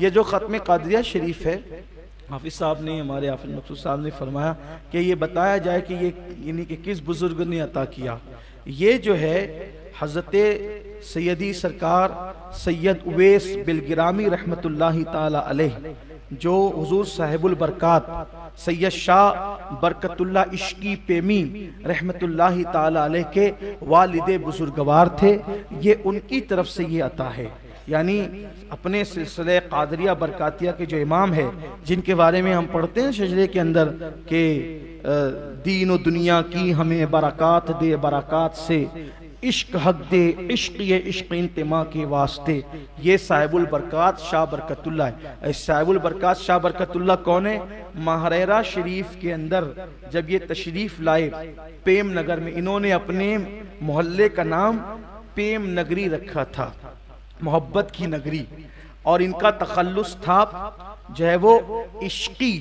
یہ جو ختم قادریہ شریف ہے، حافظ صاحب نے، ہمارے حافظ مقصود صاحب نے فرمایا کہ یہ بتایا جائے کہ یہ یعنی کہ کس بزرگ نے عطا کیا. یہ جو ہے حضرت سیدی سرکار سید اویس بلگرامی رحمت اللہ تعالی علیہ، جو حضور صاحب البرکات سید شاہ برکت اللہ عشقی پیمی رحمت اللہ تعالی علیہ کے والد بزرگوار تھے. یہ ان کی طرف سے یہ عطا ہے. یعنی اپنے سلسلہ قادریہ برکاتیہ کے جو امام ہے، جن کے بارے میں ہم پڑھتے ہیں شجرے کے اندر کہ دین و دنیا کی ہمیں برکات دے، برکات سے عشق حق دے، عشق یہ عشق انتماء کے واسطے، یہ صاحب البرکات شاہ برکت اللہ ہے. صاحب البرکات شاہ برکت اللہ کون ہے؟ ماہریرہ شریف کے اندر جب یہ تشریف لائے پیم نگر میں، انہوں نے اپنے محلے کا نام پیم نگری رکھا تھا، محبت کی نگری، اور ان کا تخلص تھا جو ہے وہ عشقی،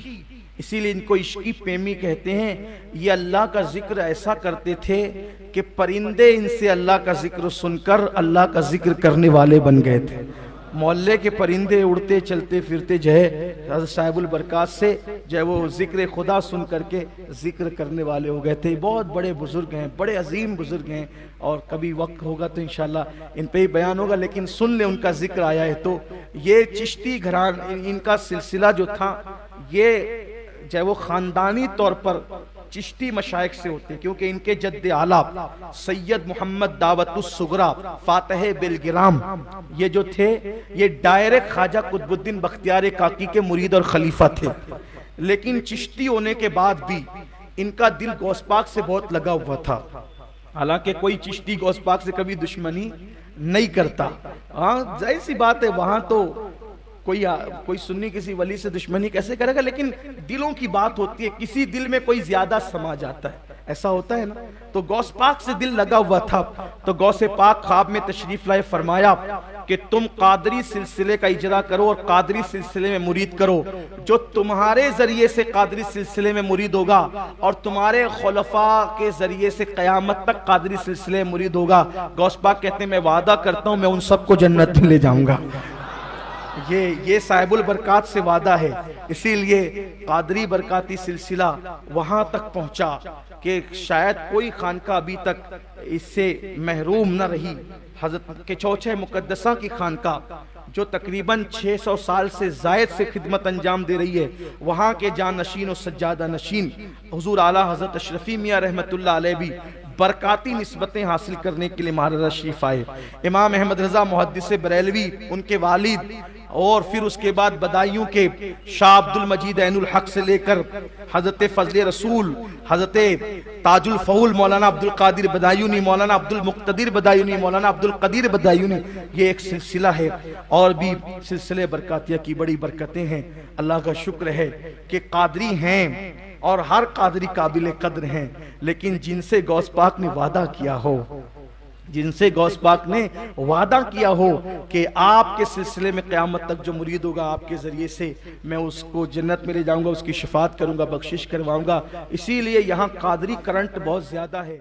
اسی لیے ان کو عشقی پیمی کہتے ہیں. یہ اللہ کا ذکر ایسا کرتے تھے کہ پرندے ان سے اللہ کا ذکر سن کر اللہ کا ذکر کرنے والے بن گئے تھے. محلے کے پرندے اڑتے چلتے پھرتے جو ہے حضرت صاحب البرکات سے جو ہے وہ ذکر خدا سن کر کے ذکر کرنے والے ہو گئے تھے. بہت بڑے بزرگ ہیں، بڑے عظیم بزرگ ہیں، اور کبھی وقت ہوگا تو انشاءاللہ ان پہ ہی بیان ہوگا، لیکن سن لیں ان کا ذکر آیا ہے تو. یہ چشتی گھران ان کا سلسلہ جو تھا یہ جو ہے وہ خاندانی طور پر چشتی مشائخ سے ہوتے ہیں، کیونکہ ان کے جد اعلیٰ سید محمد دعوت الصغریٰ فاتح بلگرام یہ جو تھے یہ ڈائریکٹ خواجہ قطب الدین بختیار کاکی کے مرید اور خلیفہ تھے. لیکن چشتی ہونے کے بعد بھی ان کا دل غوث پاک سے بہت لگا ہوا تھا. حالانکہ کوئی چشتی غوث پاک سے کبھی دشمنی نہیں کرتا. ہاں ظاہر سی بات ہے، وہاں تو کوئی سنی کسی ولی سے دشمنی کیسے کرے گا، لیکن دلوں کی بات ہوتی ہے، کسی دل میں کوئی زیادہ سما جاتا ہے، ایسا ہوتا ہے نا. تو غوث پاک سے دل لگا ہوا تھا. تو غوث پاک خواب میں تشریف لائے، فرمایا کہ تم قادری سلسلے کا اجرا کرو اور قادری سلسلے میں مرید کرو. جو تمہارے ذریعے سے قادری سلسلے میں مرید ہوگا اور تمہارے خلفاء کے ذریعے سے قیامت تک قادری سلسلے میں مرید ہوگا، غوث پاک کہتے ہیں میں وعدہ کرتا ہوں میں ان سب کو جنت میں لے جاؤں گا. یہ صاحب البرکات سے وعدہ ہے. اسی لیے قادری برکاتی سلسلہ وہاں تک پہنچا کہ شاید کوئی خانقاہ ابھی تک اس سے محروم نہ رہی. حضرت کے چوچھے مقدسہ کی خانقاہ جو تقریباً 600 سال سے زائد سے خدمت انجام دے رہی ہے، وہاں کے جانشین و سجادہ نشین حضور اعلیٰ حضرت اشرفی میاں رحمت اللہ علیہ بھی برکاتی نسبتیں حاصل کرنے کے لیے ماہریرہ شریف آئے. امام احمد رضا محدث بریلوی ان کے والد، اور پھر اس کے بعد بدایوں کے شاہ عبد المجید عین الحق سے لے کر حضرت فضل رسول، حضرت تاج الفہول مولانا عبد القادر بدایونی، مولانا عبد المقتدر بدایونی، مولانا عبد القدیر بدایونی، یہ ایک سلسلہ ہے. اور بھی سلسلے برکاتیہ کی بڑی برکتیں ہیں. اللہ کا شکر ہے کہ قادری ہیں اور ہر قادری قابل قدر ہیں، لیکن جن سے غوث پاک نے وعدہ کیا ہو، جن سے غوث پاک نے وعدہ کیا ہو کہ آپ کے سلسلے میں قیامت تک جو مرید ہوگا آپ کے ذریعے سے میں اس کو جنت میں لے جاؤں گا، اس کی شفاعت کروں گا، بخشش کرواؤں گا. اسی لیے یہاں قادری کرنٹ بہت زیادہ ہے.